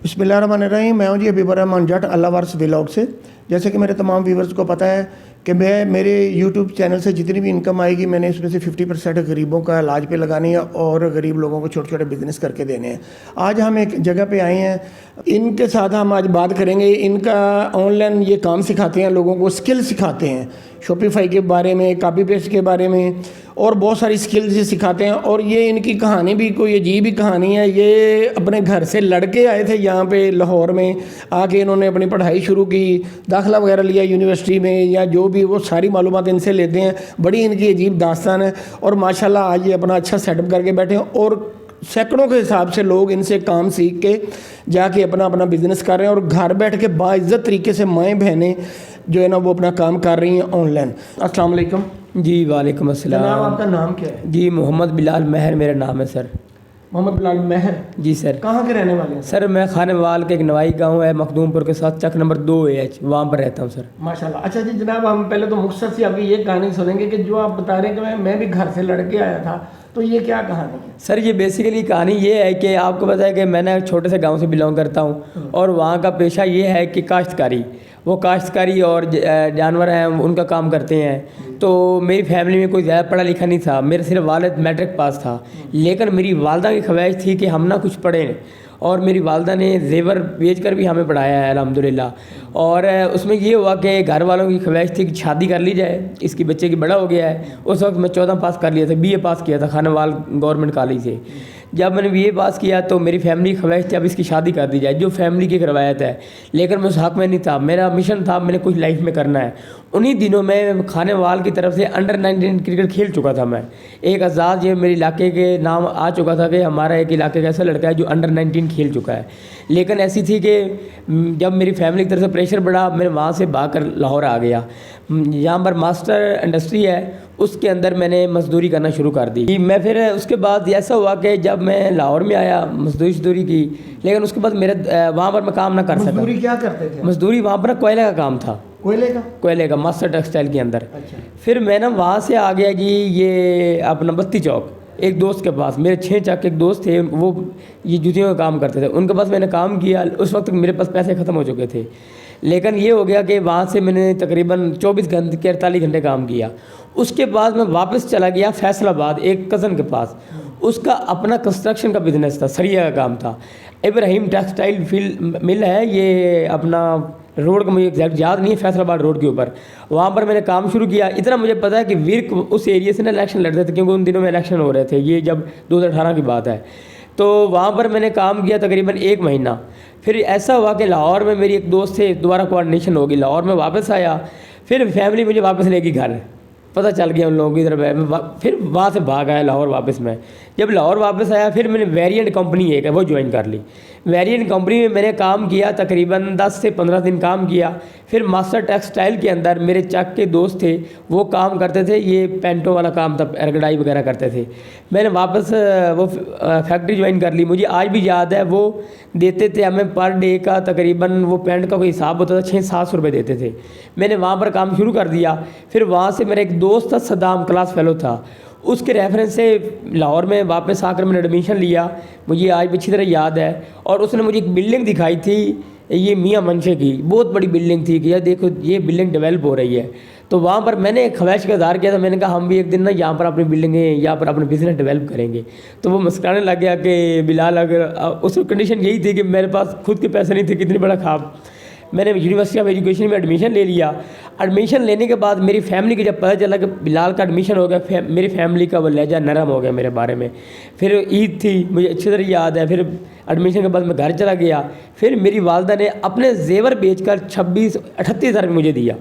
बिस्मिल्लाहिर्रहमानिर्रहीम। मैं हूं जी हबीबुर रहमान जट अल्लाह वारिस व्लॉग से। जैसे कि मेरे तमाम व्यूवर्स को पता है कि मैं मेरे यूट्यूब चैनल से जितनी भी इनकम आएगी मैंने इसमें से 50% गरीबों का इलाज पे लगानी है और गरीब लोगों को छोटे छोटे बिजनेस करके देने हैं। आज हम एक जगह पे आए हैं, इनके साथ हम आज बात करेंगे। इनका ऑनलाइन ये काम सिखाते हैं, लोगों को स्किल सिखाते हैं, शॉपिफाई के बारे में, कॉपी पेस्ट के बारे में और बहुत सारी स्किल्स ये सिखाते हैं। और ये इनकी कहानी भी कोई अजीब ही कहानी है। ये अपने घर से लड़के आए थे यहाँ पे लाहौर में, आके इन्होंने अपनी पढ़ाई शुरू की, दाखिला वगैरह लिया यूनिवर्सिटी में या जो भी, वो सारी मालूमात इनसे लेते हैं। बड़ी इनकी अजीब दास्तान है और माशाल्लाह आज ये अपना अच्छा सेटअप करके बैठे हैं और सैकड़ों के हिसाब से लोग इनसे काम सीख के जाके अपना अपना बिजनेस कर रहे हैं और घर बैठ के बाइज्जत तरीके से माएँ बहनें जो है ना वो अपना काम कर रही हैं ऑनलाइन। अस्सलाम वालेकुम। जी वालेकुम अस्सलाम। जनाब आपका नाम क्या है? जी मोहम्मद बिलाल महर मेरा नाम है सर। मोहम्मद बिलाल महर। जी सर। कहाँ के रहने वाले हैं? सर मैं खानेवाल के एक नवाई गांव है मखदूमपुर के साथ, चक नंबर 2AH, वहाँ पर रहता हूँ सर। माशाल्लाह। अच्छा जी जनाब, हम पहले तो मुख्तसर सी आपकी ये कहानी सुनेंगे कि जो आप बता रहे हैं कि मैं भी घर से लड़के आया था, तो ये क्या कहानी है? सर ये बेसिकली कहानी ये है कि आपको पता है कि मैंने छोटे से गांव से बिलोंग करता हूँ और वहाँ का पेशा ये है कि काश्तकारी, वो काश्तकारी और जानवर हैं उनका काम करते हैं। तो मेरी फैमिली में कोई ज़्यादा पढ़ा लिखा नहीं था, मेरा सिर्फ वालिद मैट्रिक पास था, लेकिन मेरी वालदा की ख्वाहिश थी कि हम ना कुछ पढ़ें और मेरी वालदा ने जेवर बेच कर भी हमें पढ़ाया है अल्हम्दुलिल्लाह। और उसमें ये हुआ कि घर वालों की ख्वाहिश थी कि शादी कर ली जाए, इसकी बच्चे की बड़ा हो गया है। उस वक्त मैं 14 पास कर लिया था, BA पास किया था खानेवाल गवर्नमेंट कॉलेज से। जब मैंने BA पास किया तो मेरी फैमिली की ख्वाहिश थी अब इसकी शादी कर दी जाए, जो फैमिली की रवायत है, लेकिन मैं उस हक़ में नहीं था। मेरा मिशन था, मैंने कुछ लाइफ में करना है। उन्हीं दिनों में खानेवाल की तरफ से अंडर-19 क्रिकेट खेल चुका था मैं। एक आज़ाद ये मेरे इलाके के नाम आ चुका था कि हमारा एक इलाके का ऐसा लड़का है जो अंडर-19 खेल चुका है। लेकिन ऐसी थी कि जब मेरी फैमिली की तरफ से प्रेशर बढ़ा, मैं वहाँ से भाग कर लाहौर आ गया। यहाँ पर मास्टर इंडस्ट्री है, उसके अंदर मैंने मजदूरी करना शुरू कर दी। मैं फिर उसके बाद ऐसा हुआ कि जब मैं लाहौर में आया मजदूरी की, लेकिन उसके बाद मेरे वहाँ पर मैं काम ना कर सका। मजदूरी क्या करते थे? मजदूरी वहाँ पर कोयले का काम था। कोयले का मास्टर टेक्सटाइल के अंदर। अच्छा। फिर मैं ना वहाँ से आ गया जी ये अपना बत्ती चौक एक दोस्त के पास, मेरे 6 चक एक दोस्त थे, वो ये जूतियों का काम करते थे, उनके पास मैंने काम किया। उस वक्त मेरे पास पैसे ख़त्म हो चुके थे, लेकिन ये हो गया कि वहाँ से मैंने तकरीबन 24 घंटे के 48 घंटे काम किया। उसके बाद मैं वापस चला गया फैसलाबाद एक कज़न के पास, उसका अपना कंस्ट्रक्शन का बिज़नेस था, सरिया का काम था। इब्राहिम टेक्सटाइल फील्ड मिल है, ये अपना रोड का मुझे एग्जैक्ट याद नहीं है, फैसलाबाद रोड के ऊपर। वहाँ पर मैंने काम शुरू किया। इतना मुझे पता है कि विर्क उस एरिया से ना इलेक्शन लड़ते थे, क्योंकि उन दिनों में इलेक्शन हो रहे थे, ये जब 2018 की बात है। तो वहाँ पर मैंने काम किया तकरीबन 1 महीना। फिर ऐसा हुआ कि लाहौर में मेरी एक दोस्त थे, दोबारा कोऑर्डिनेशन होगी, लाहौर में वापस आया। फिर फैमिली मुझे वापस लेगी घर, पता चल गया उन लोगों की तरफ। फिर वहाँ से भाग आया लाहौर वापस मैं। जब लाहौर वापस आया फिर मैंने वेरिएंट कंपनी एक है वो ज्वाइन कर ली। वेरिएंट कंपनी में मैंने काम किया तकरीबन 10 से 15 दिन काम किया। फिर मास्टर टेक्सटाइल के अंदर मेरे चक के दोस्त थे, वो काम करते थे, ये पेंटों वाला काम था, एरगडाई वगैरह करते थे। मैंने वापस वो फैक्ट्री ज्वाइन कर ली। मुझे आज भी याद है, वो देते थे हमें पर डे का तकरीबन, वो पेंट का कोई हिसाब होता था, 600-700 रुपये देते थे। मैंने वहाँ पर काम शुरू कर दिया। फिर वहाँ से मेरा एक दोस्त था सदाम, क्लास फेलो था, उसके रेफरेंस से लाहौर में वापस आकर मैंने एडमिशन लिया, मुझे आज भी अच्छी तरह याद है। और उसने मुझे एक बिल्डिंग दिखाई थी, ये मियाँ मंशे की बहुत बड़ी बिल्डिंग थी कि यार देखो ये बिल्डिंग डेवलप हो रही है। तो वहाँ पर मैंने एक ख्वाहिश का इज़हार किया था, मैंने कहा हम भी एक दिन ना यहाँ पर अपनी बिल्डिंगें, यहाँ पर अपने बिज़नेस डेवलप करेंगे। तो वो मुस्कुराने लग गया कि बिलाल, अगर उस कंडीशन यही थी कि मेरे पास खुद के पैसे नहीं थे, कितनी बड़ा ख्वाब। मैंने यूनिवर्सिटी ऑफ एजुकेशन में एडमिशन ले लिया। एडमिशन लेने के बाद मेरी फैमिली को जब पता चला कि बिलाल का एडमिशन हो गया, मेरी फैमिली का वो लहजा नरम हो गया मेरे बारे में। फिर ईद थी, मुझे अच्छी तरह याद है। फिर एडमिशन के बाद मैं घर चला गया। फिर मेरी वालदा ने अपने जेवर बेचकर 26-38 हज़ार मुझे दिया।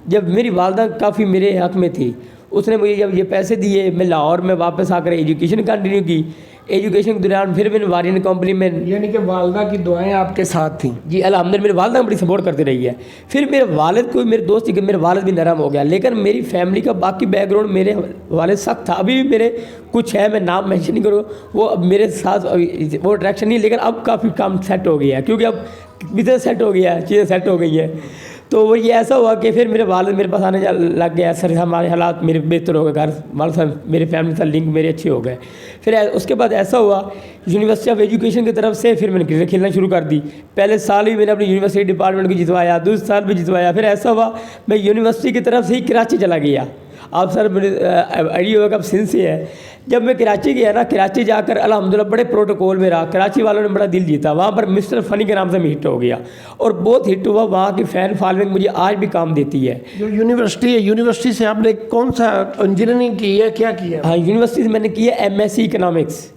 जब मेरी वालदा काफ़ी मेरे हक़ में थी, उसने मुझे जब ये पैसे दिए, मैं लाहौर में वापस आकर एजुकेशन कंटिन्यू की। एजुकेशन के दौरान फिर मैंने वेरिएंट कंपनी में, यानी कि वालदा की दुआएं आपके साथ थी? जी अल्हम्दुलिल्लाह, मेरे वालदा बड़ी सपोर्ट करती रही है। फिर मेरे वालिद को, मेरे दोस्त के मेरे वालिद भी नरम हो गया, लेकिन मेरी फैमिली का बाकी बैकग्राउंड मेरे वालिद सख्त था। अभी भी मेरे कुछ है, मैं नाम मेंशन नहीं करूँ, वो अब मेरे साथ वो अट्रैक्शन नहीं है, लेकिन अब काफ़ी काम सेट हो गया है, क्योंकि अब बिजनेस सेट हो गया है, चीज़ें सेट हो गई है। तो वो ये ऐसा हुआ कि फिर मेरे वालिद मेरे पास आने लग गया, सर हमारे हालात मेरे बेहतर हो गए, घर वालिद साहब मेरे फैमिली से लिंक मेरे अच्छे हो गए। फिर उसके बाद ऐसा हुआ यूनिवर्सिटी ऑफ एजुकेशन की तरफ से फिर मैंने क्रिकेट खेलना शुरू कर दी। पहले साल ही मैंने अपनी यूनिवर्सिटी डिपार्टमेंट को जितवाया, दूसरे साल भी जितवाया। फिर ऐसा हुआ मैं यूनिवर्सिटी की तरफ से ही कराची चला गया। आप सर मेरे आइडिया होगा कब सिंध से है। जब मैं कराची गया ना, कराची जाकर अल्हम्दुलिल्लाह बड़े प्रोटोकॉल में रहा, कराची वालों ने बड़ा दिल जीता। वहाँ पर मिस्टर फ़नी के नाम से मैं हिट हो गया और बहुत हिट हुआ। वहाँ की फ़ैन फॉलोइंग मुझे आज भी काम देती है। जो यूनिवर्सिटी है, यूनिवर्सिटी से आपने कौन सा इंजीनियरिंग की है, क्या किया? हाँ, यूनिवर्सिटी से मैंने किया MSc इकोनॉमिक्स।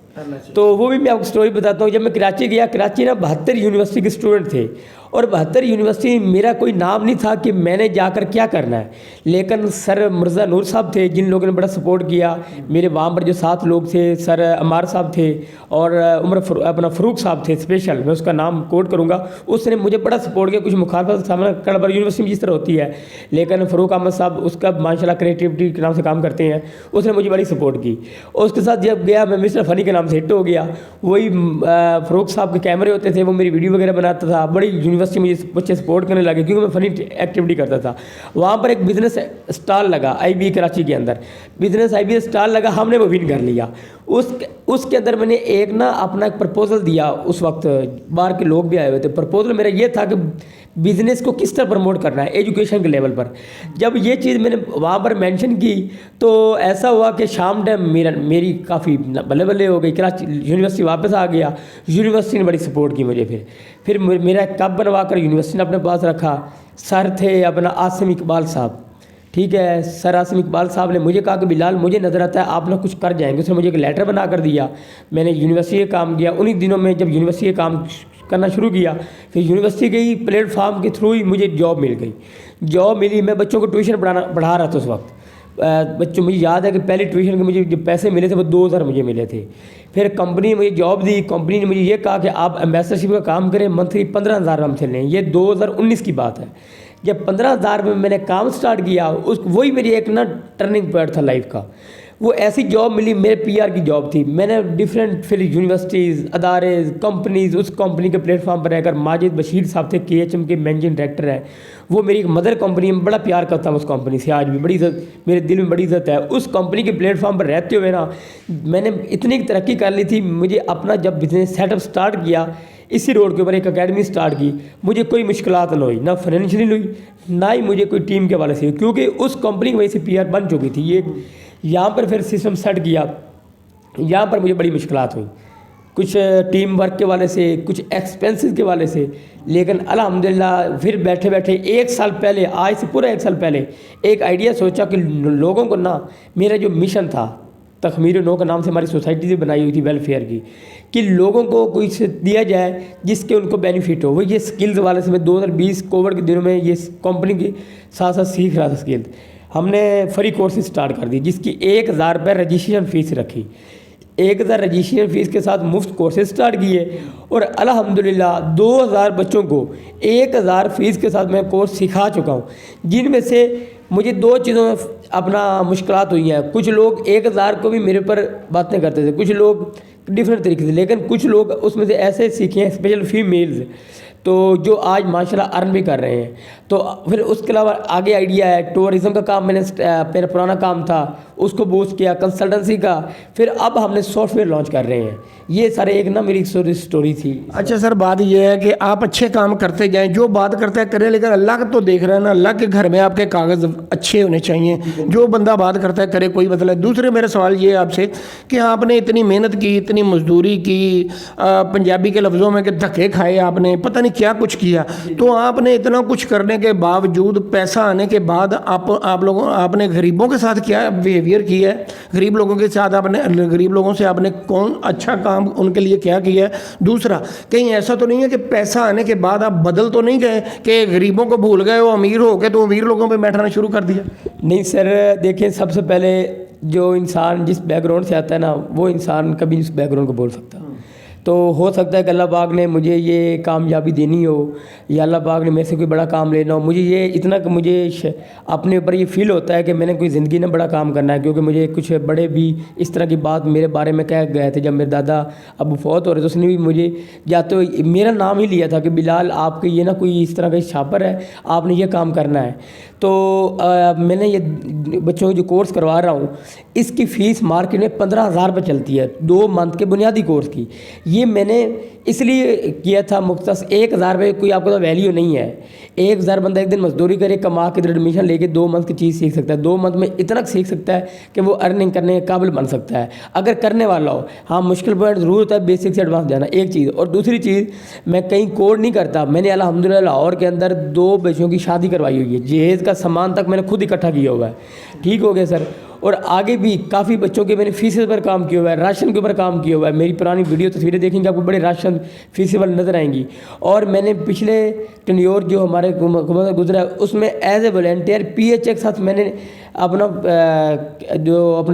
तो वो भी मैं आपको स्टोरी बताता हूँ। जब मैं कराची गया, कराची ना 72 यूनिवर्सिटी के स्टूडेंट थे और 72 यूनिवर्सिटी मेरा कोई नाम नहीं था कि मैंने जाकर क्या करना है। लेकिन सर मिर्ज़ा नूर साहब थे जिन लोगों ने बड़ा सपोर्ट किया। मेरे वहाँ पर जो 7 लोग थे, सर अमार साहब थे और अपना फ़रूक साहब थे स्पेशल, मैं उसका नाम कोट करूँगा। उसने मुझे बड़ा सपोर्ट किया। कुछ मुखालफत का सामना करना पड़ा यूनिवर्सिटी में जिस तरह होती है, लेकिन फ़रूक अहमद साहब उसका माशाल्लाह क्रिएटिविटी के नाम से काम करते हैं, उसने मुझे बड़ी सपोर्ट की। और उसके साथ जब गया मैं मिस्टर फ़नी के नाम से हिट हो गया। वही फ़रूक साहब के कैमरे होते थे, वो मेरी वीडियो वगैरह बनाता था। बड़ी यूनिवर्सिटी मुझे बच्चे सपोर्ट करने लगे क्योंकि मैं फ़नी एक्टिविटी करता था। वहाँ पर एक बिज़नेस स्टॉल लगा IB कराची के अंदर, बिज़नेस IB स्टॉल लगा, हमने वो विन कर लिया। उसके अंदर मैंने एक ना अपना एक प्रपोज़ल दिया। उस वक्त बाहर के लोग भी आए हुए थे। प्रपोज़ल मेरा ये था कि बिज़नेस को किस तरह प्रमोट करना है एजुकेशन के लेवल पर। जब ये चीज़ मैंने वहाँ पर मेंशन की तो ऐसा हुआ कि शाम टाइम मेरी काफ़ी बल्ले बल्ले हो गई। कराची यूनिवर्सिटी वापस आ गया, यूनिवर्सिटी ने बड़ी सपोर्ट की मुझे। फिर मेरा कप बनवा कर यूनिवर्सिटी ने अपने पास रखा। सर थे अपना आसिम इकबाल साहब, ठीक है, सर आसिम इकबाल साहब ने मुझे कहा कि बिलाल मुझे नज़र आता है आप ना कुछ कर जाएंगे। उसने मुझे एक लेटर बना कर दिया। मैंने यूनिवर्सिटी का काम किया। उन्हीं दिनों में जब यूनिवर्सिटी का काम करना शुरू किया, फिर यूनिवर्सिटी के ही प्लेटफार्म के थ्रू ही मुझे जॉब मिल गई। जॉब मिली, मैं बच्चों को ट्यूशन पढ़ा रहा था उस वक्त। बच्चों, मुझे याद है कि पहली ट्यूशन के मुझे जो पैसे मिले थे वो 2000 मुझे मिले थे। फिर कंपनी ने मुझे जॉब दी। कंपनी ने मुझे ये कहा कि आप एम्बेसडरशिप का काम करें, मंथली 15,000 हम चल लें। ये 2019 की बात है। जब 15,000 में मैंने काम स्टार्ट किया, वही मेरी एक ना टर्निंग पॉइंट था लाइफ का। वो ऐसी जॉब मिली, मेरे PR की जॉब थी। मैंने डिफरेंट फिर यूनिवर्सिटीज़, अदारे, कंपनीज़, उस कंपनी के प्लेटफॉर्म पर रहकर, माजिद बशीर साहब थे KHM के मैनेजिंग डायरेक्टर हैं, वो मेरी एक मदर कंपनी में बड़ा प्यार करता हूँ। उस कंपनी से आज भी बड़ी इज़्ज़त, मेरे दिल में बड़ी इज़्ज़त है। उस कंपनी के प्लेटफॉर्म पर रहते हुए ना मैंने इतनी तरक्की कर ली थी। मुझे अपना जब बिज़नेस सेटअप स्टार्ट किया, इसी रोड के ऊपर एक अकेडमी स्टार्ट की, मुझे कोई मुश्किलात ना हुई, ना फाइनेंशियली हुई, ना ही मुझे कोई टीम के वाले से, क्योंकि उस कंपनी की वजह से PR बन चुकी थी। ये यहाँ पर फिर सिस्टम सेट किया, यहाँ पर मुझे बड़ी मुश्किलात हुई, कुछ टीम वर्क के वाले से, कुछ एक्सपेंसेस के वाले से। लेकिन अल्हम्दुलिल्लाह फिर बैठे बैठे 1 साल पहले, आज से पूरा 1 साल पहले एक आइडिया सोचा कि लोगों को ना, मेरा जो मिशन था, तखमीर-ए-नौ के नाम से हमारी सोसाइटी भी बनाई हुई थी वेलफेयर की, कि लोगों को कुछ दिया जाए जिसके उनको बेनिफिट हो। वो ये स्किल्स वाले से मैं 2020 कोविड के दिनों में ये कंपनी के साथ साथ सीख रहा था स्किल। हमने फ्री कोर्सेज स्टार्ट कर दी जिसकी 1000 रुपये रजिस्ट्रेशन फ़ीस रखी। 1000 रजिस्ट्रेशन फ़ीस के साथ मुफ्त कोर्सेज स्टार्ट किए और अल्हम्दुलिल्लाह 2000 बच्चों को 1000 फ़ीस के साथ मैं कोर्स सिखा चुका हूँ। जिनमें से मुझे 2 चीज़ों में अपना मुश्किलात हुई हैं। कुछ लोग 1000 को भी मेरे पर बातें करते थे, कुछ लोग डिफरेंट तरीके से, लेकिन कुछ लोग उसमें से ऐसे सीखे हैं, स्पेशल फीमेल्स, तो जो आज माशाल्लाह अर्न भी कर रहे हैं। तो फिर उसके अलावा आगे आइडिया है टूरिज़्म का काम, मेरा पुराना काम था उसको बूस्ट किया, कंसल्टेंसी का, फिर अब हमने सॉफ्टवेयर लॉन्च कर रहे हैं। ये सारे एक ना मेरी स्टोरी थी। अच्छा सर, बात ये है कि आप अच्छे काम करते जाएं, जो बात करते हैं करें, लेकिन अल्लाह का तो देख रहे हैं ना, अल्लाह के घर में आपके कागज़ अच्छे होने चाहिए। जो बंदा बात करता है करे, कोई मतलब। दूसरे मेरा सवाल ये है आपसे कि आपने इतनी मेहनत की, इतनी मजदूरी की, पंजाबी के लफ्ज़ों में कि धक्के खाए आपने, पता नहीं क्या कुछ किया, तो आपने इतना कुछ करने के बावजूद, पैसा आने के बाद आप लोगों आपने गरीबों के साथ क्या बिहेवियर किया है? गरीब लोगों के साथ आपने, गरीब लोगों से आपने कौन अच्छा काम उनके लिए क्या किया है? दूसरा, कहीं ऐसा तो नहीं है कि पैसा आने के बाद आप बदल तो नहीं गए कि गरीबों को भूल गए, वो अमीर हो गए तो अमीर लोगों पर बैठाना शुरू कर दिया? नहीं सर, देखिए सबसे पहले जो इंसान जिस बैकग्राउंड से आता है ना, वो इंसान कभी उस बैकग्राउंड को बोल सकता। तो हो सकता है कि अल्लाह पाक ने मुझे ये कामयाबी देनी हो या अल्लाह पाक ने मेरे से कोई बड़ा काम लेना हो। मुझे ये इतना कि मुझे अपने ऊपर ये फील होता है कि मैंने कोई ज़िंदगी में बड़ा काम करना है, क्योंकि मुझे कुछ बड़े भी इस तरह की बात मेरे बारे में कह गए थे। जब मेरे दादा अबू फौत हो रहे तो उसने भी मुझे या तो मेरा नाम ही लिया था कि बिलाल आपके ये ना कोई इस तरह का छापर है, आपने ये काम करना है। तो मैंने ये बच्चों को जो कोर्स करवा रहा हूँ इसकी फ़ीस मार्केट में 15,000 रुपये चलती है 2 मंथ के बुनियादी कोर्स की। ये मैंने इसलिए किया था मुख्तस 1,000 रुपये कोई आपको तो वैल्यू नहीं है। 1,000 बंदा एक दिन मजदूरी करे कमा के एडमिशन लेके 2 मंथ की चीज़ सीख सकता है। 2 मंथ में इतना सीख सकता है कि वो अर्निंग करने के काबिल बन सकता है अगर करने वाला हो। हाँ, मुश्किल पॉइंट ज़रूर होता है बेसिक से एडवांस जाना, एक चीज़। और दूसरी चीज़, मैं कहीं कोड नहीं करता। मैंने अल्हम्दुलिल्लाह लाहौर के अंदर 2 बच्चों की शादी करवाई हुई है। जहेज़ का सामान तक मैंने खुद इकट्ठा किया हुआ है। ठीक हो गया सर। और आगे भी काफ़ी बच्चों के मैंने फीसेस पर काम किया हुआ है, राशन के ऊपर काम किया हुआ है। मेरी पुरानी वीडियो तस्वीरें देखेंगे आपको बड़े राशन फीसें वाली नज़र आएंगी। और मैंने पिछले टेन्योर जो हमारे हुकूमत गुजरा है उसमें एज ए वॉलंटियर PHA के साथ मैंने अपना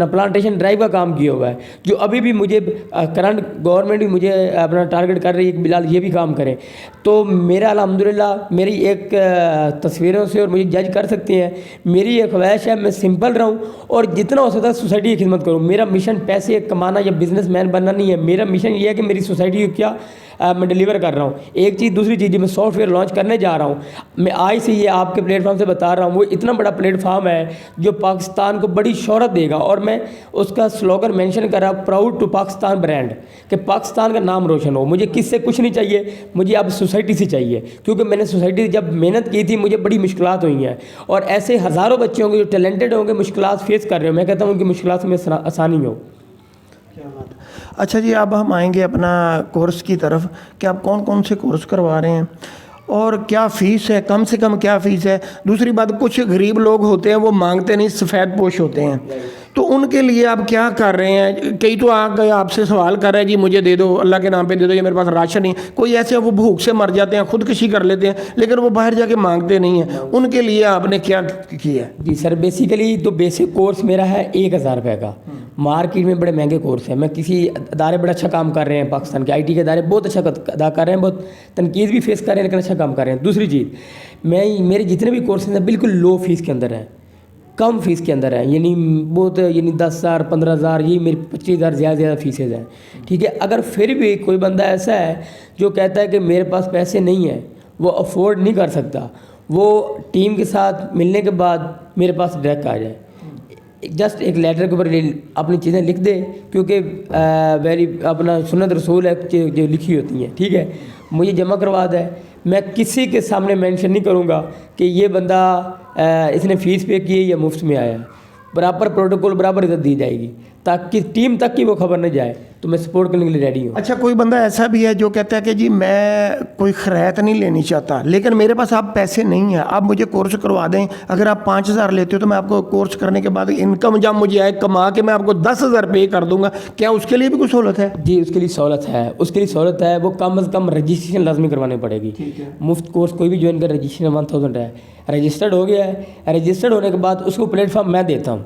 प्लांटेशन ड्राइव का काम किया हुआ है, जो अभी भी मुझे करंट गवर्नमेंट भी मुझे अपना टारगेट कर रही है कि बिलाल ये भी काम करें। तो मेरा अल्हम्दुलिल्लाह मेरी एक तस्वीरों से और मुझे जज कर सकते हैं, मेरी ये ख्वाहिश है मैं सिंपल रहूं और जितना हो सकता है सोसाइटी की खिदमत करूं। मेरा मिशन पैसे कमाना या बिजनेसमैन बनना नहीं है। मेरा मिशन ये है कि मेरी सोसाइटी को क्या मैं डिलीवर कर रहा हूँ। एक चीज़। दूसरी चीज़, मैं सॉफ्टवेयर लॉन्च करने जा रहा हूँ। मैं आज से ये आपके प्लेटफॉर्म से बता रहा हूँ, वो इतना बड़ा प्लेटफॉर्म है जो पाकिस्तान को बड़ी शोहरत देगा। और मैं उसका स्लोगन मेंशन कर रहा हूँ, प्राउड टू पाकिस्तान ब्रांड, कि पाकिस्तान का नाम रोशन हो। मुझे किससे कुछ नहीं चाहिए, मुझे अब सोसाइटी से चाहिए, क्योंकि मैंने सोसाइटी जब मेहनत की थी मुझे बड़ी मुश्किलात हुई हैं। और ऐसे हज़ारों बच्चे होंगे जो टैलेंटेड होंगे, मुश्किलात फेस कर रहे हो। मैं कहता हूँ उनकी मुश्किलात में आसानी हो। क्या बात है। अच्छा जी, अब हम आएंगे अपना कोर्स की तरफ कि आप कौन कौन से कोर्स करवा रहे हैं और क्या फ़ीस है, कम से कम क्या फ़ीस है। दूसरी बात, कुछ गरीब लोग होते हैं वो मांगते नहीं, सफ़ेद पोश होते हैं, तो उनके लिए आप क्या कर रहे हैं। कई तो आके आपसे सवाल कर रहे हैं जी मुझे दे दो, अल्लाह के नाम पे दे दो, ये मेरे पास राशन नहीं। कोई ऐसे वो भूख से मर जाते हैं, खुदकुशी कर लेते हैं, लेकिन वो बाहर जाके मांगते नहीं हैं। उनके लिए आपने क्या किया है? जी सर, बेसिकली तो बेसिक कोर्स मेरा है 1,000 रुपये का। मार्केट में बड़े महंगे कोर्स हैं। मैं किसी अदारे बड़ा अच्छा काम कर रहे हैं, पाकिस्तान के IT के अदारे बहुत अच्छा अदा कर रहे हैं, बहुत तनकीद भी फेस कर रहे हैं, लेकिन अच्छा काम कर रहे हैं। दूसरी चीज़, मेरे जितने भी कोर्सेज हैं बिल्कुल लो फीस के अंदर हैं, कम फीस के अंदर है। यानी बहुत 10,000 15,000 ये मेरी 25,000 ज़्यादा फीसेज हैं। ठीक है। अगर फिर भी कोई बंदा ऐसा है जो कहता है कि मेरे पास पैसे नहीं है, वो अफोर्ड नहीं कर सकता, वो टीम के साथ मिलने के बाद मेरे पास डायरेक्ट आ जाए, जस्ट एक लेटर के ऊपर अपनी चीज़ें लिख दे, क्योंकि वेरी अपना सुन्नत रसूल है जो लिखी होती हैं। ठीक है। मुझे जमा करवा दे। मैं किसी के सामने मेंशन नहीं करूँगा कि ये बंदा इसने फ़ीस पे की है या मुफ्त में आया है। बराबर प्रोटोकॉल, बराबर इज्जत दी जाएगी, ताकि टीम तक की वो खबर न जाए। तो मैं सपोर्ट करने के लिए रेडी हूँ। अच्छा, कोई बंदा ऐसा भी है जो कहता है कि जी मैं कोई खैरात नहीं लेनी चाहता, लेकिन मेरे पास आप पैसे नहीं है, आप मुझे कोर्स करवा दें। अगर आप 5,000 लेते हो तो मैं आपको कोर्स करने के बाद इनकम जब मुझे आए कमा के मैं आपको 10,000 पे कर दूंगा। क्या उसके लिए भी कोई सहूलत है? जी, उसके लिए सहूलत है। उसके लिए सहूलत है। वो कम से कम रजिस्ट्रेशन लाजमी करवानी पड़ेगी। मुफ्त कोर्स कोई भी ज्वाइन कर, रजिस्ट्रेशन 1,000 है। रजिस्टर्ड हो गया है, रजिस्टर्ड होने के बाद उसको प्लेटफॉर्म मैं देता हूँ,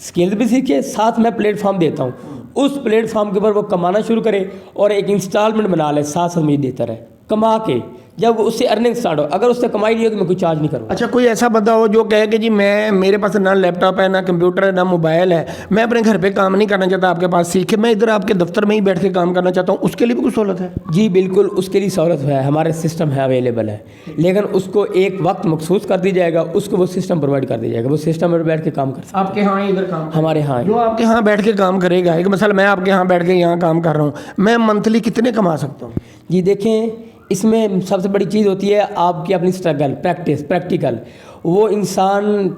स्किल्स भी सीखे, साथ मैं प्लेटफॉर्म देता हूँ। उस प्लेटफॉर्म के ऊपर वो कमाना शुरू करे और एक इंस्टॉलमेंट बना ले, साथ साथ मुझे देता रहे कमा के। जब उससे अर्निंग स्टार्ट हो, अगर उससे कमाई नहीं हो तो मैं कोई चार्ज नहीं करूँगा। अच्छा, कोई ऐसा बंदा हो जो कहे कि जी मेरे पास ना लैपटॉप है, ना कंप्यूटर है, ना मोबाइल है, मैं अपने घर पे काम नहीं करना चाहता, आपके पास सीखे, मैं इधर आपके दफ्तर में ही बैठ के काम करना चाहता हूँ, उसके लिए भी कुछ सहूलत है? जी बिल्कुल, उसके लिए सहूलत है। हमारे सिस्टम है, अवेलेबल है, लेकिन उसको एक वक्त मखसूस कर दी जाएगा, उसको वो सिस्टम प्रोवाइड कर दिया जाएगा। वो सिस्टम में बैठ के काम कर सकता है। आपके यहाँ इधर काम? हमारे यहाँ जो आपके यहाँ बैठ के काम करेगा, एक मसला मैं आपके यहाँ बैठ के यहाँ काम कर रहा हूँ, मैं मंथली कितने कमा सकता हूँ? जी देखें, इसमें सबसे बड़ी चीज़ होती है आपकी अपनी स्ट्रगल, प्रैक्टिकल। वो इंसान,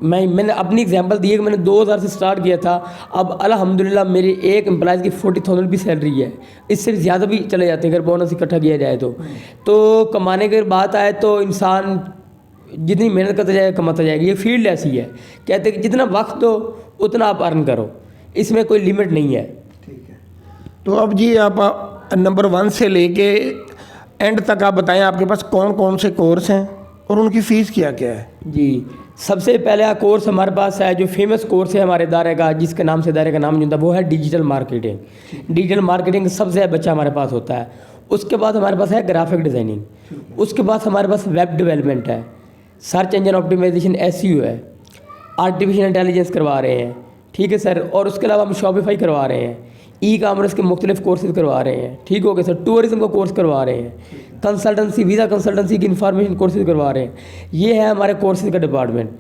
मैंने अपनी एग्जांपल दी है कि मैंने 2,000 से स्टार्ट किया था। अब अल्हम्दुलिल्लाह मेरे एक एम्प्लॉयज़ की 40,000 भी सैलरी है, इससे ज़्यादा भी चले जाते हैं अगर बोनस इकट्ठा किया जाए तो कमाने की बात आए तो इंसान जितनी मेहनत करता जाएगा कमाता जाएगा। ये फील्ड ऐसी है, कहते हैं कि जितना वक्त दो उतना आप अर्न करो, इसमें कोई लिमिट नहीं है। ठीक है। तो अब जी आप नंबर 1 से लेके एंड तक आप बताएं आपके पास कौन कौन से कोर्स हैं और उनकी फ़ीस क्या क्या है? जी सबसे पहला कोर्स हमारे पास है, जो फेमस कोर्स है हमारे इदारे का, जिसके नाम से इदारे का नाम जो था वो है डिजिटल मार्केटिंग। डिजिटल मार्केटिंग सबसे ज़्यादा बच्चा हमारे पास होता है। उसके बाद हमारे पास है ग्राफिक डिज़ाइनिंग, उसके बाद हमारे पास वेब डेवलपमेंट है, सर्च इंजन ऑप्टिमाइजेशन SEO है, आर्टिफिशियल इंटेलिजेंस करवा रहे हैं, ठीक है सर। और उसके अलावा हम शॉपिफाई करवा रहे हैं, ई-कॉमर्स के मुख्तलिफ कोर्सेज करवा रहे हैं, ठीक हो गया सर। टूरिज्म का कोर्स करवा रहे हैं, कंसल्टेंसी वीज़ा कंसल्टेंसी की इंफॉर्मेशन कोर्सेज करवा रहे हैं। ये है हमारे कोर्सेज का डिपार्टमेंट।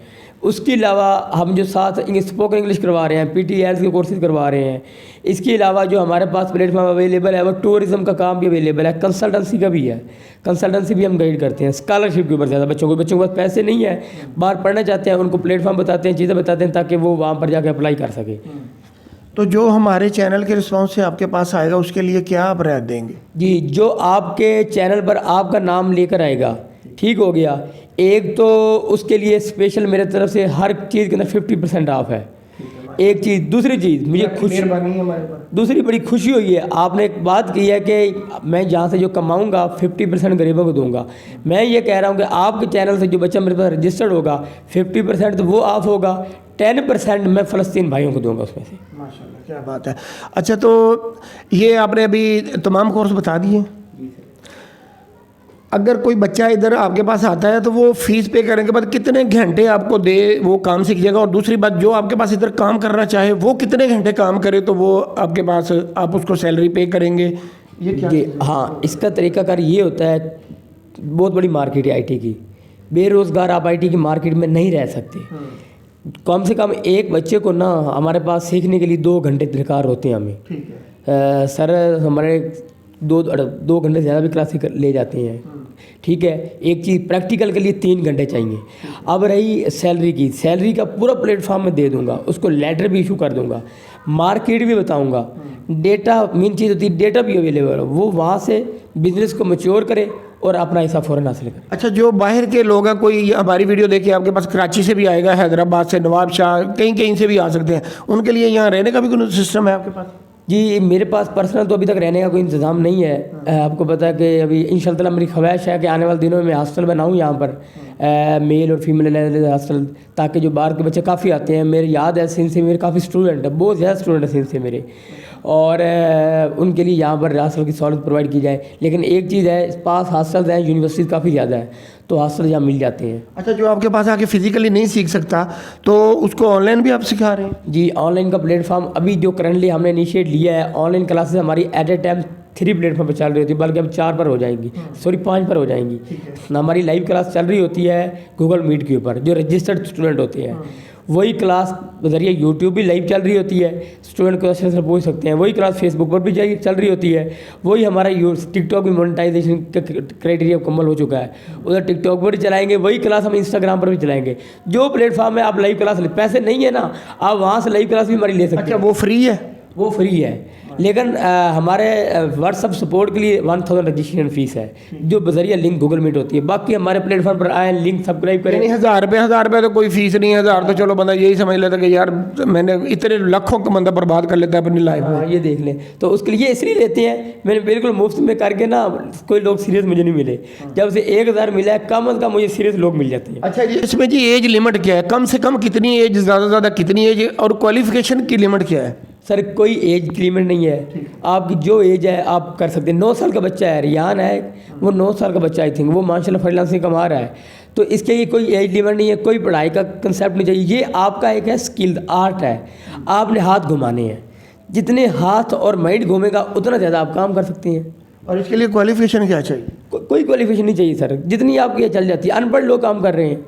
उसके अलावा हम जो साथ स्पोकन इंग्लिश करवा रहे हैं, PTELS के कोर्सेज करवा रहे हैं। इसके अलावा जो हमारे पास प्लेटफॉर्म अवेलेबल है वो टूरिज्म का काम भी अवेलेबल है, कंसल्टेंसी का भी है। कंसल्टेंसी भी हम गाइड करते हैं स्कॉलरशिप के ऊपर ज़्यादा बच्चों के पास पैसे नहीं है, बाहर पढ़ना चाहते हैं, उनको प्लेटफॉर्म बताते हैं, चीज़ें बताते हैं ताकि वो वहाँ पर जाकर अप्लाई कर सके। तो जो हमारे चैनल के रिस्पॉन्स से आपके पास आएगा उसके लिए क्या आप राय देंगे? जी, जो आपके चैनल पर आपका नाम लेकर आएगा, ठीक हो गया, एक तो उसके लिए स्पेशल मेरे तरफ से हर चीज़ के अंदर 50% ऑफ है। एक चीज़, दूसरी चीज़ मुझे खुशी, दूसरी बड़ी खुशी हुई है, आपने एक बात की है कि मैं जहाँ से जो कमाऊँगा 50% गरीबों को दूंगा। मैं ये कह रहा हूँ कि आपके चैनल से जो बच्चा मेरे पास रजिस्टर्ड होगा 50% तो वो ऑफ होगा, 10% मैं फ़लस्तीन भाइयों को दूंगा उसमें से। माशाल्लाह, क्या बात है। अच्छा, तो ये आपने अभी तमाम कोर्स बता दिए। अगर कोई बच्चा इधर आपके पास आता है तो वो फीस पे करने के बाद कितने घंटे आपको दे वो काम सीखिएगा? और दूसरी बात, जो आपके पास इधर काम करना चाहे वो कितने घंटे काम करे तो वो आपके पास आप उसको सैलरी पे करेंगे? ये क्या? हाँ, इसका तरीकाकार ये होता है, बहुत बड़ी मार्केट है IT की, बेरोज़गार आप IT की मार्केट में नहीं रह सकते। कम से कम एक बच्चे को ना हमारे पास सीखने के लिए 2 घंटे दरकार होते हैं हमें। ठीक है। सर हमारे 2 घंटे ज़्यादा भी क्लासेस ले जाते हैं, ठीक है। एक चीज़ प्रैक्टिकल के लिए 3 घंटे चाहिए। अब रही सैलरी की, सैलरी का पूरा प्लेटफॉर्म में दे दूंगा, उसको लेटर भी इशू कर दूंगा, मार्केट भी बताऊंगा, डेटा मेन चीज़ होती है, डेटा भी अवेलेबल हो, वो वहाँ से बिजनेस को मैच्योर करे और अपना हिस्सा फ़ौरन हासिल करे। अच्छा, जो बाहर के लोग हैं, कोई हमारी वीडियो देख के आपके पास कराची से भी आएगा, हैदराबाद से, नवाबशाह, कहीं कहीं से भी आ सकते हैं, उनके लिए यहाँ रहने का भी कोई सिस्टम है आपके पास? जी, मेरे पास पर्सनल तो अभी तक रहने का कोई इंतज़ाम नहीं है। आपको पता है कि अभी इंशाअल्लाह मेरी ख्वाहिश है कि आने वाले दिनों में मैं हॉस्टल बनाऊँ यहाँ पर, मेल और फीमेल हॉस्टल, ताकि जो बाहर के बच्चे काफ़ी आते हैं। मेरी याद है सिंध से मेरे काफ़ी स्टूडेंट है, बहुत ज़्यादा स्टूडेंट है सिंध से मेरे, और उनके लिए यहाँ पर हॉस्टल की सहूलत प्रोवाइड की जाए। लेकिन एक चीज़ है, पास हॉस्टल हैं, यूनिवर्सिटी काफ़ी ज़्यादा है, तो हॉस्टल यहाँ मिल जाते हैं। अच्छा, जो आपके पास आके फिजिकली नहीं सीख सकता तो उसको ऑनलाइन भी आप सिखा रहे हैं? जी, ऑनलाइन का प्लेटफॉर्म अभी जो करंटली हमने इनिशिएट लिया है, ऑनलाइन क्लासेस हमारी एट ए टाइम 3 प्लेटफॉर्म पर चल रही होती है, बल्कि अब 4 पर हो जाएंगी, सॉरी 5 पर हो जाएंगी। हमारी लाइव क्लास चल रही होती है गूगल मीट के ऊपर, जो रजिस्टर्ड स्टूडेंट होते हैं, वही क्लास बजरिए यूट्यूब भी लाइव चल रही होती है, स्टूडेंट क्वेश्चन से पूछ सकते हैं, वही क्लास फेसबुक पर भी चल रही होती है, वही हमारा टिकटॉक भी मोनेटाइजेशन का क्राइटेरिया मुकम्मल हो चुका है, उधर टिकटॉक पर भी चलाएंगे, वही क्लास हम इंस्टाग्राम पर भी चलाएंगे। जो प्लेटफॉर्म है आप लाइव क्लास, पैसे नहीं है ना, आप वहाँ से लाइव क्लास भी हमारी ले सकते हैं। अच्छा, वो फ्री है? वो फ्री है, लेकिन हमारे व्हाट्सअप सपोर्ट के लिए 1000 रजिस्ट्रेशन फीस है, जो बजरिया लिंक गूगल मीट होती है। बाकी हमारे प्लेटफॉर्म पर आए, लिंक सब्सक्राइब करें। यानी 1000 रुपये तो कोई फीस नहीं है। 1000 तो चलो बंदा यही समझ लेता कि यार मैंने इतने लाखों का बंदा बर्बाद कर लेता है अपनी लाइफ में। हाँ, ये देख लें, तो उसके लिए इसलिए लेते हैं। मैंने बिल्कुल मुफ्त में करके ना, कोई लोग सीरियस मुझे नहीं मिले, जब से 1000 मिला है कम से कम मुझे सीरियस लोग मिल जाते हैं। अच्छा जी, इसमें जी एज लिमिट क्या है? कम से कम कितनी एज, ज़्यादा से ज़्यादा कितनी एज, और क्वालिफिकेशन की लिमिट क्या है? सर कोई एज लिमिट नहीं है, आपकी जो एज है आप कर सकते हैं। 9 साल का बच्चा है, रियान है वो 9 साल का बच्चा, आई थिंक वो माशाल्लाह फ्रीलांसिंग कमा रहा है, तो इसके लिए कोई एज लिमिट नहीं है, कोई पढ़ाई का कंसेप्ट नहीं चाहिए। ये आपका एक है स्किल, आर्ट है, आपने हाथ घुमाने हैं, जितने हाथ और माइंड घूमेगा उतना ज़्यादा आप काम कर सकते हैं। और इसके लिए क्वालिफिकेशन क्या चाहिए? कोई क्वालिफिकेशन नहीं चाहिए सर, जितनी आपकी चल जाती है। अनपढ़ लोग काम कर रहे हैं,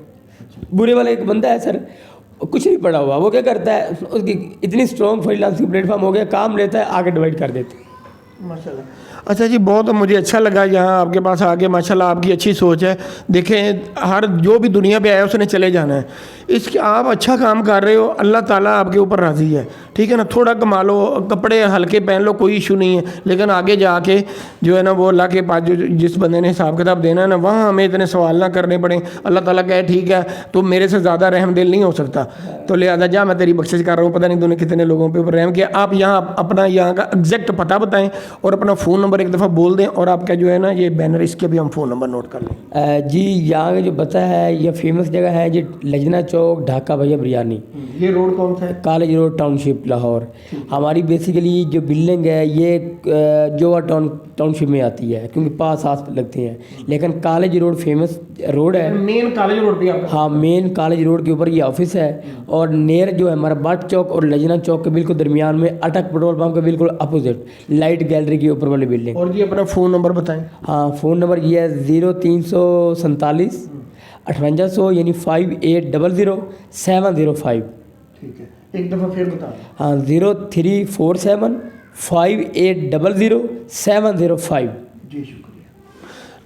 बुरे वाला एक बंदा है सर, कुछ नहीं पड़ा हुआ, वो क्या करता है, उसकी इतनी स्ट्रॉन्ग फ्रीलांसिंग प्लेटफॉर्म हो गया, काम लेता है आगे डिवाइड कर देते हैं। माशाल्लाह। अच्छा जी, बहुत मुझे अच्छा लगा यहाँ आपके पास आके। माशाल्लाह आपकी अच्छी सोच है। देखें, हर जो भी दुनिया पे आया उसने चले जाना है, इसके आप अच्छा काम कर रहे हो, अल्लाह ताला आपके ऊपर राज़ी है, ठीक है ना। थोड़ा कमा लो, कपड़े हल्के पहन लो, कोई इशू नहीं है, लेकिन आगे जाके जो है ना वो अल्लाह के पास जो जिस बंदे ने हिसाब किताब देना है ना, वहाँ हमें इतने सवाल ना करने पड़े। अल्लाह ताला कहे ठीक है तो मेरे से ज़्यादा रहम दिल नहीं हो सकता, तो लिहाजा जा मैं तेरी बख्शिश कर रहा हूँ, पता नहीं तूने कितने लोगों पर रहम किया। आप यहाँ अपना यहाँ का एग्जैक्ट पता बताएँ और अपना फ़ोन नंबर नंबर एक दफ़ा बोल दें और आपका जो है ना ये बैनर, इसके भी हम फ़ोन नंबर नोट कर लें। जी यहाँ का जो पता है, ये फेमस जगह है जी, लजना चौक, ढाका भैया बिरयानी, ये रोड कौन सा है? College road, township, Lahore. हमारी बेसिकली जो बिल्डिंग है ये जोवा टाउनशिप में आती है, क्योंकि पास लगती हैं, लेकिन कॉलेज रोड फेमस रोड है। मेन कॉलेज रोड पे आपका? हाँ, मेन कॉलेज रोड के ऊपर ये ऑफिस है, और नियर जो है हमारा बाट चौक और लजना चौक के बिल्कुल दरमियान में अटक पेट्रोल पंप के बिल्कुल अपोजिट लाइट गैलरी के ऊपर वाली बिल्डिंग। और जी अपना फ़ोन नंबर बताएं। हाँ, फ़ोन नंबर ये है 0347 5800 यानी 5800 ठीक है, एक दफ़ा फिर बता दें। हाँ, 0347 5800 705। जी शुक्रिया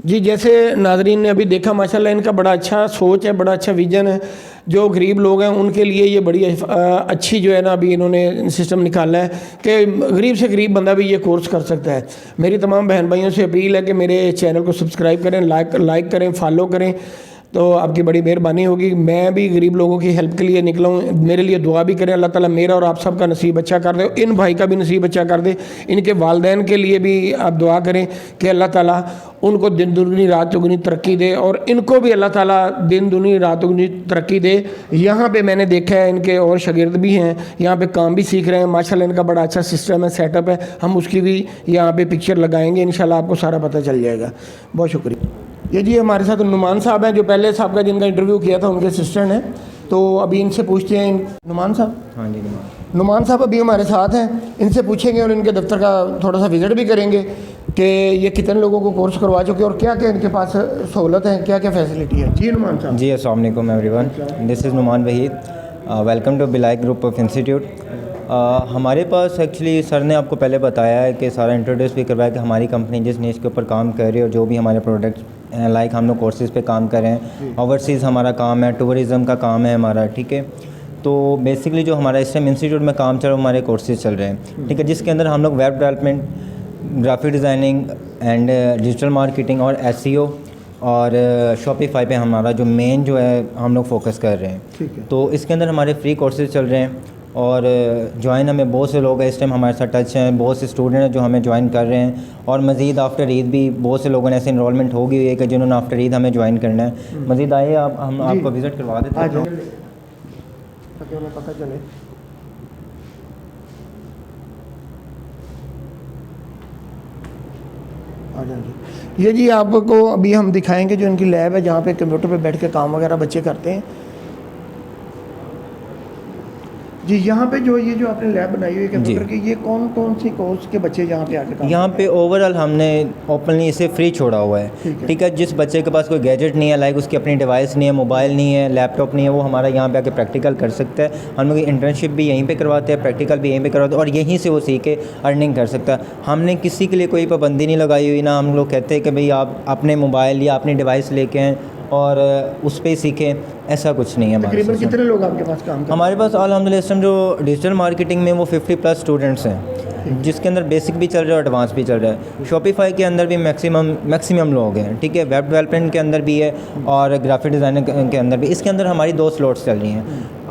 जी। जैसे नाजरीन ने अभी देखा माशाल्लाह इनका बड़ा अच्छा सोच है, बड़ा अच्छा विजन है। जो गरीब लोग हैं उनके लिए ये बड़ी अच्छी जो है ना अभी इन्होंने सिस्टम निकाला है कि गरीब से गरीब बंदा भी ये कोर्स कर सकता है। मेरी तमाम बहन भाइयों से अपील है कि मेरे चैनल को सब्सक्राइब करें, लाइक करें, फॉलो करें, तो आपकी बड़ी मेहरबानी होगी। मैं भी गरीब लोगों की हेल्प के लिए निकला हूँ, मेरे लिए दुआ भी करें, अल्लाह ताला मेरा और आप सबका नसीब अच्छा कर दे, इन भाई का भी नसीब अच्छा कर दे, इनके वालिदैन के लिए भी आप दुआ करें कि अल्लाह ताला उनको दिन दुगनी रात चौगुनी तरक्की दे, और इनको भी अल्लाह ताला दिन दुगनी रात चौगुनी तरक्की दे। यहाँ पे मैंने देखा है इनके और शागिर्द भी हैं, यहाँ पे काम भी सीख रहे हैं माशाल्लाह, इनका बड़ा अच्छा सिस्टम है, सेटअप है। हम उसकी भी यहाँ पे पिक्चर लगाएंगे, इंशाल्लाह आपको सारा पता चल जाएगा। बहुत शुक्रिया। ये जी हमारे साथ नुमान साहब हैं, जो पहले साहब का जिनका इंटरव्यू किया था उनके असिस्टेंट हैं, तो अभी इनसे पूछते हैं। नुमान साहब? हाँ जी नुमान साहब अभी हमारे साथ हैं, इनसे पूछेंगे और इनके दफ्तर का थोड़ा सा विज़िट भी करेंगे कि ये कितने लोगों को कोर्स करवा चुके और क्या क्या इनके पास सहूलत है, क्या क्या फैसिलिटी है। जी नुमान साहब। जी, अस्सलाम वालेकुम everyone, this is Numan Waheed, welcome to Bilai group of institute. हमारे पास एक्चुअली सर ने आपको पहले बताया है कि सारा इंट्रोड्यूस भी करवाया कि हमारी कंपनी जिस नीश के ऊपर काम कर रही है और जो भी हमारे प्रोडक्ट्स लाइक हम लोग कोर्सेज़ पे काम कर रहे हैं, ओवरसीज़ हमारा काम है, टूरिज़म का काम है हमारा, ठीक है। तो बेसिकली जो हमारा इस टाइम इंस्टीट्यूट में काम चल रहा है हमारे कोर्सेज़ चल रहे हैं, ठीक है, जिसके अंदर हम लोग web development, graphic designing and digital marketing और SEO और शॉपिफाई पे हमारा जो मेन जो है हम लोग फोकस कर रहे हैं। तो इसके अंदर हमारे फ्री कोर्सेज चल रहे हैं और ज्वाइन हमें बहुत से लोग हैं इस टाइम हमारे साथ टच हैं, बहुत से स्टूडेंट हैं जो हमें ज्वाइन कर रहे हैं, और मज़ीद आफ्टर ईद भी बहुत से लोगों ने ऐसे इनरोलमेंट हो गई है कि जिन्होंने आफ्टर ईद हमें ज्वाइन करना है। मज़ीद आइए हम आपको विज़िट करवा देते हैं। पता चले। ये जी आपको अभी हम दिखाएंगे जो इनकी लैब है, जहाँ पे कंप्यूटर पे बैठ के काम वगैरह बच्चे करते हैं। जी यहाँ पे जो ये जो आपने लैब बनाई हुई है कंप्यूटर की, ये कौन कौन सी कोर्स के बच्चे यहाँ पे आके काम यहाँ पे ओवरऑल हमने ओपनली इसे फ्री छोड़ा हुआ है, ठीक है। जिस बच्चे के पास कोई गैजेट नहीं है, लाइक उसकी अपनी डिवाइस नहीं है, मोबाइल नहीं है, लैपटॉप नहीं है, वो हमारा यहाँ पे आके प्रैक्टिकल कर सकता है। हम लोग इंटर्नशिप भी यहीं पे करवाते हैं, प्रैक्टिकल भी यहीं पे करवाते हैं, और यहीं से वो सीख के अर्निंग कर सकता है। हमने किसी के लिए कोई पाबंदी नहीं लगाई हुई, ना हम लोग कहते हैं कि भाई आप अपने मोबाइल या अपनी डिवाइस लेके आएँ और उस पर सीखें, ऐसा कुछ नहीं है। तकरीबन कितने लोग आपके पास काम करते हैं? हमारे पास अल्हम्दुलिल्लाह इस टाइम जो डिजिटल मार्केटिंग में वो 50+ स्टूडेंट्स हैं, जिसके अंदर बेसिक भी चल रहा है और एडवांस भी चल रहा है। शॉपिफाई के अंदर भी मैक्सिमम लोग हैं, ठीक है। वेब डेवलपमेंट के अंदर भी है और ग्राफिक डिज़ाइनिंग के अंदर भी। इसके अंदर हमारी 2 स्लॉट्स चल रही हैं।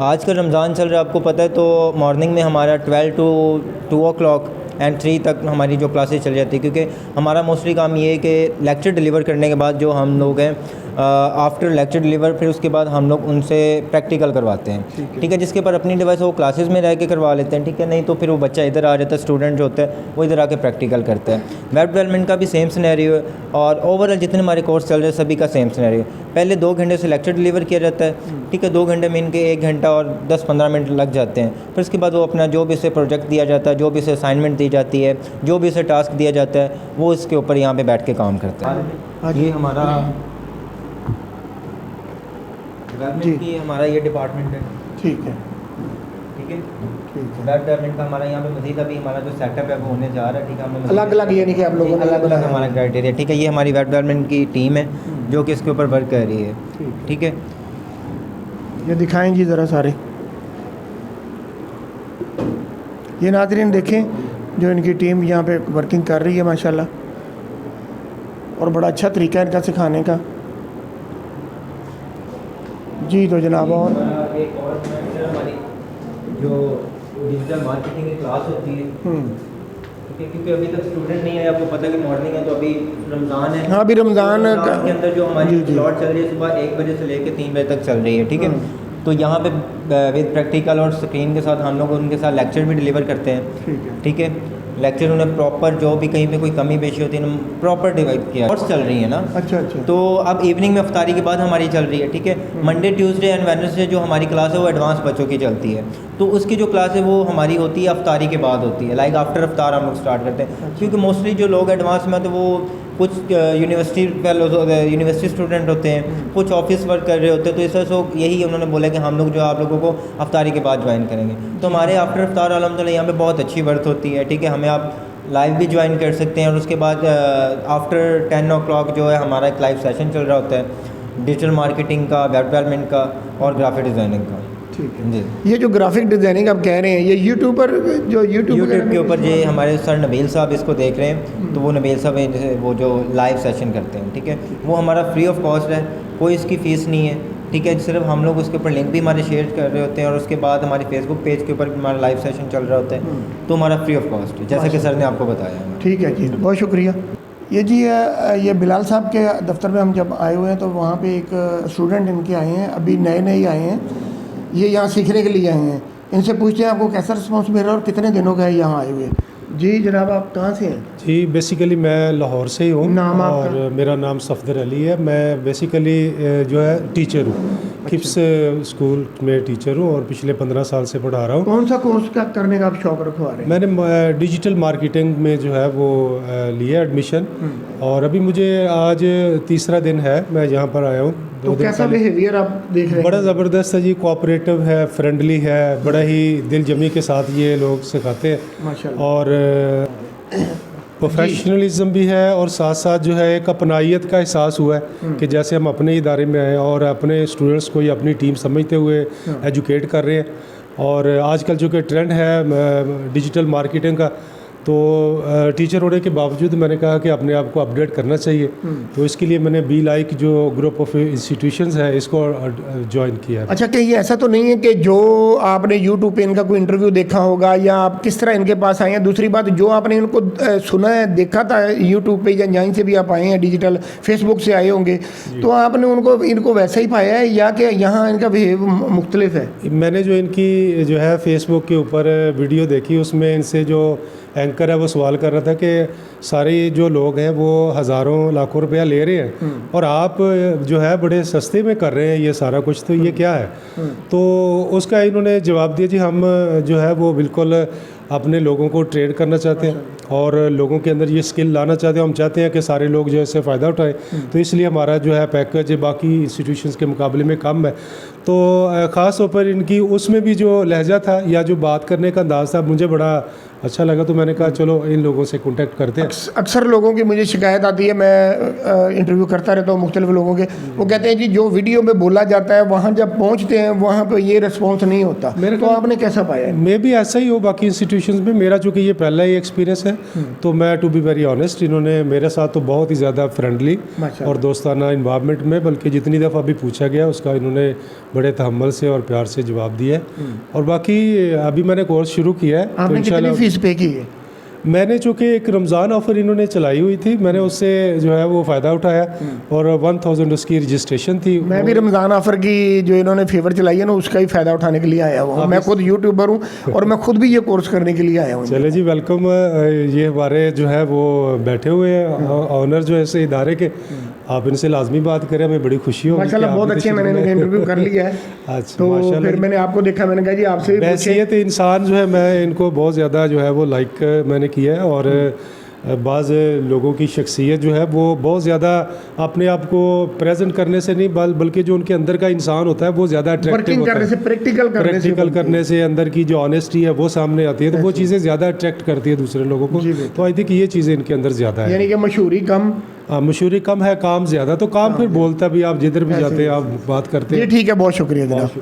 आज का रमज़ान चल रहा है, आपको पता है, तो मॉर्निंग में हमारा 12 to 2 o'clock एंड 3 तक हमारी जो क्लासेस चल जाती है, क्योंकि हमारा मोस्टली काम ये है कि लेक्चर डिलीवर करने के बाद जो हम लोग हैं आफ्टर लेक्चर डिलीवर फिर उसके बाद हम लोग उनसे प्रैक्टिकल करवाते हैं, ठीक है। जिसके पर अपनी डिवाइस वो क्लासेस में रह के करवा लेते हैं, ठीक है। नहीं तो फिर वो बच्चा इधर आ जाता है, स्टूडेंट जो होता है वो इधर आके प्रैक्टिकल करता है। वेब डेवलपमेंट का भी सेम सिनेरियो है और ओवरऑल जितने हमारे कोर्स चल रहे हैं सभी का सेम सिनेरियो। पहले 2 घंटे से लेक्चर डिलीवर किया जाता है, ठीक है। 2 घंटे में इनके 1 घंटा और 10-15 मिनट लग जाते हैं। फिर उसके बाद वो अपना जो भी इसे प्रोजेक्ट दिया जाता है, जो भी इसे असाइनमेंट दी जाती है, जो भी इसे टास्क दिया जाता है, वो इसके ऊपर यहाँ पे बैठ के काम करता है। ये हमारा की हमारा ये डिपार्टमेंट है, ठीक है, ठीक है। वेब डेवलपमेंट का हमारा यहाँ पे मज़ीद अभी हमारा जो सेटअप है वो होने जा रहा है, ठीक है। हमने अलग अलग यानी कि आप लोगों ने अलग अलग हमारा क्राइटेरिया, ठीक है। ये हमारी वेब डेवलपमेंट की टीम है जो कि इसके ऊपर वर्क कर रही है, ठीक है। ये दिखाएं जी ज़रा सारे। ये नाज़रीन देखें जो इनकी टीम यहाँ पे वर्किंग कर रही है माशाल्लाह, और बड़ा अच्छा तरीका है इनका सिखाने का। जी तो जनाब, और एक और हमारी जो डिजिटल मार्केटिंग की क्लास होती है, क्योंकि अभी तक स्टूडेंट नहीं है, आपको पता है कि मॉर्निंग है तो अभी रमज़ान है। हाँ, अभी रमज़ान के अंदर जो हमारी जी, जी। स्लॉट चल रही है सुबह 1 बजे से लेकर 3 बजे तक चल रही है, ठीक है। तो यहाँ पे विद प्रैक्टिकल और स्क्रीन के साथ हम लोग उनके साथ लेक्चर भी डिलीवर करते हैं, ठीक है। लेक्चर उन्हें प्रॉपर, जो भी कहीं पे कोई कमी पेशी होती है प्रॉपर डिवाइड किया। कोर्स चल रही है ना, अच्छा। तो अब इवनिंग में अफ्तारी के बाद हमारी चल रही है, ठीक है। मंडे ट्यूसडे एंड वेडनेसडे जो हमारी क्लास है वो एडवांस बच्चों की चलती है, तो उसकी जो क्लास है वो हमारी होती है अफ्तारी के बाद होती है, लाइक आफ्टर अफ्तार हम लोग स्टार्ट करते हैं। क्योंकि मोस्टली जो लोग एडवांस में तो वो कुछ यूनिवर्सिटी फेलोज यूनिवर्सिटी स्टूडेंट होते हैं, कुछ ऑफिस वर्क कर रहे होते हैं, तो इस वजह से यही उन्होंने बोला कि हम लोग जो आप लोगों को अफ्तारी के बाद ज्वाइन करेंगे। तो हमारे आफ्टर अफ्तार अल्हम्दुलिल्लाह यहाँ पे बहुत अच्छी वर्थ होती है, ठीक है। हमें आप लाइव भी ज्वाइन कर सकते हैं, और उसके बाद आफ्टर 10 o'clock जो है हमारा एक लाइव सेशन चल रहा होता है डिजिटल मार्केटिंग का, वेब डेवलपमेंट का और ग्राफिक डिज़ाइनिंग का। ठीक है जी। ये जो ग्राफिक डिज़ाइनिंग आप कह रहे हैं, ये यूट्यूब पर जो यूट्यूब के ऊपर ये हमारे सर नबील साहब इसको देख रहे हैं, तो वो नबील साहब वो जो लाइव सेशन करते हैं, ठीक है, वो हमारा फ्री ऑफ कॉस्ट है, कोई इसकी फ़ीस नहीं है, ठीक है। सिर्फ हम लोग उसके ऊपर लिंक भी हमारे शेयर कर रहे होते हैं, और उसके बाद हमारे फेसबुक पेज के ऊपर भी हमारा लाइव सेशन चल रहा होता है, तो हमारा फ्री ऑफ कॉस्ट है, जैसे कि सर ने आपको बताया। ठीक है जी, बहुत शुक्रिया। ये जी ये बिलाल साहब के दफ्तर में हम जब आए हुए हैं तो वहाँ पे एक स्टूडेंट इनके आए हैं, अभी नए नए आए हैं, ये यहाँ सीखने के लिए आए हैं। इनसे पूछते हैं आपको कैसा रिस्पॉन्स मिल रहा है और कितने दिनों का है यहाँ आए हुए। जी जनाब, आप कहाँ से हैं? जी बेसिकली मैं लाहौर से ही हूँ, नाम आपका? और मेरा नाम सफदर अली है। मैं बेसिकली जो है टीचर हूँ, किप्स स्कूल में टीचर हूँ, और पिछले 15 साल से पढ़ा रहा हूँ। कौन सा कोर्स का करने का आप शौक रखवा रहे हैं? मैंने डिजिटल मार्केटिंग में जो है वो लिया एडमिशन, और अभी मुझे आज तीसरा दिन है मैं यहाँ पर आया हूँ। तो कैसा बिहेवियर आप देख रहे हैं? बड़ा ज़बरदस्त है जी, कोऑपरेटिव है, फ्रेंडली है, बड़ा ही दिल जमी के साथ ये लोग सिखाते हैं, माशाल्लाह। और प्रोफेशनलिज्म भी है, और साथ साथ जो है एक अपनाइयत का एहसास हुआ है कि जैसे हम अपने इदारे में आए और अपने स्टूडेंट्स को या अपनी टीम समझते हुए एजुकेट कर रहे हैं। और आजकल जो कि ट्रेंड है डिजिटल मार्केटिंग का, तो टीचर होने के बावजूद मैंने कहा कि अपने आप को अपडेट करना चाहिए, तो इसके लिए मैंने बी लाइक जो ग्रुप ऑफ इंस्टीट्यूशंस है इसको ज्वाइन किया है। अच्छा, कहीं ऐसा तो नहीं है कि जो आपने यूट्यूब पे इनका कोई इंटरव्यू देखा होगा या आप किस तरह इनके पास आए हैं? दूसरी बात, जो आपने इनको सुना है, देखा था यूट्यूब पे, या जहीं से भी आप आए हैं, डिजिटल फेसबुक से आए होंगे, तो आपने इनको वैसा ही पाया है या कि यहाँ इनका बिहेव मुख्तलिफ है? मैंने जो इनकी जो है फेसबुक के ऊपर वीडियो देखी, उसमें इनसे जो एंकर है वो सवाल कर रहा था कि सारे जो लोग हैं वो हज़ारों लाखों रुपया ले रहे हैं और आप जो है बड़े सस्ते में कर रहे हैं ये सारा कुछ, तो ये क्या है? तो उसका इन्होंने जवाब दिया, जी हम जो है वो बिल्कुल अपने लोगों को ट्रेन करना चाहते हैं और लोगों के अंदर ये स्किल लाना चाहते हैं। हम चाहते हैं कि सारे लोग जो है इससे फ़ायदा उठाएं, तो इसलिए हमारा जो है पैकेज बाकी इंस्टीट्यूशंस के मुकाबले में कम है। तो ख़ास तौर पर इनकी उसमें भी जो लहजा था या जो बात करने का अंदाज़ था मुझे बड़ा अच्छा लगा, तो मैंने कहा चलो इन लोगों से कांटेक्ट करते हैं। अक्सर लोगों की मुझे शिकायत आती है, मैं इंटरव्यू करता रहता हूँ मुख्तलिफ लोगों के, वो कहते हैं जी जो वीडियो में बोला जाता है वहाँ जब पहुँचते हैं वहाँ पर ये रिस्पॉन्स नहीं होता। मेरे को आपने कैसा पाया है? मैं भी ऐसा ही हूँ बाकी इंस्टीट्यूशंस में, मेरा चूँकि ये पहला ही एक्सपीरियंस है, तो मैं टू बी वेरी ऑनेस्ट, इन्होंने मेरे साथ तो बहुत ही ज़्यादा फ्रेंडली और दोस्ताना इन्वायरमेंट में, बल्कि जितनी दफ़ा भी पूछा गया उसका इन्होंने बड़े तहम्मुल से और प्यार से जवाब दिया है। और बाकी अभी मैंने कोर्स शुरू किया है। आपने कितनी फीस पे की है? मैंने चूँकि एक रमज़ान ऑफ़र इन्होंने चलाई हुई थी, मैंने उससे जो है वो फ़ायदा उठाया और 1000 उसकी रजिस्ट्रेशन थी। मैं भी रमज़ान ऑफ़र की जो इन्होंने फेवर चलाई है ना उसका ही फ़ायदा उठाने के लिए आया हुआ हूँ। मैं खुद यूट्यूबर हूँ और मैं खुद भी ये कोर्स करने के लिए आया हूँ। चले जी, वेलकम। ये हमारे जो है वो बैठे हुए हैं ऑनर जो है इस इदारे के, आप इनसे लाजमी बात करें, हमें बड़ी खुशी होगी। माशाल्लाह बहुत अच्छे, मैंने इनका इंटरव्यू कर लिया है। अच्छा, तो फिर मैंने आपको देखा, मैंने कहा जी आपसे भी हैसियत इंसान जो है मैं इनको बहुत ज़्यादा जो है वो लाइक मैंने किया है, और बाज़ लोगों की शख्सियत जो है वो बहुत ज़्यादा अपने आप को प्रेजेंट करने से नहीं बल्कि जो उनके अंदर का इंसान होता है वो ज़्यादा अट्रैक्टिव होता है। प्रैक्टिकल करने से अंदर की जो ऑनेस्टी है वो सामने आती है, तो वो चीज़ें ज़्यादा अट्रैक्ट करती है दूसरे लोगों को। तो आई थिंक ये चीज़ें इनके अंदर ज़्यादा है, यानी कि मशहूरी कम है, काम ज़्यादा, तो काम फिर बोलता भी, आप जिधर भी जाते हैं आप बात करते हैं। ठीक है, बहुत शुक्रिया जनाब।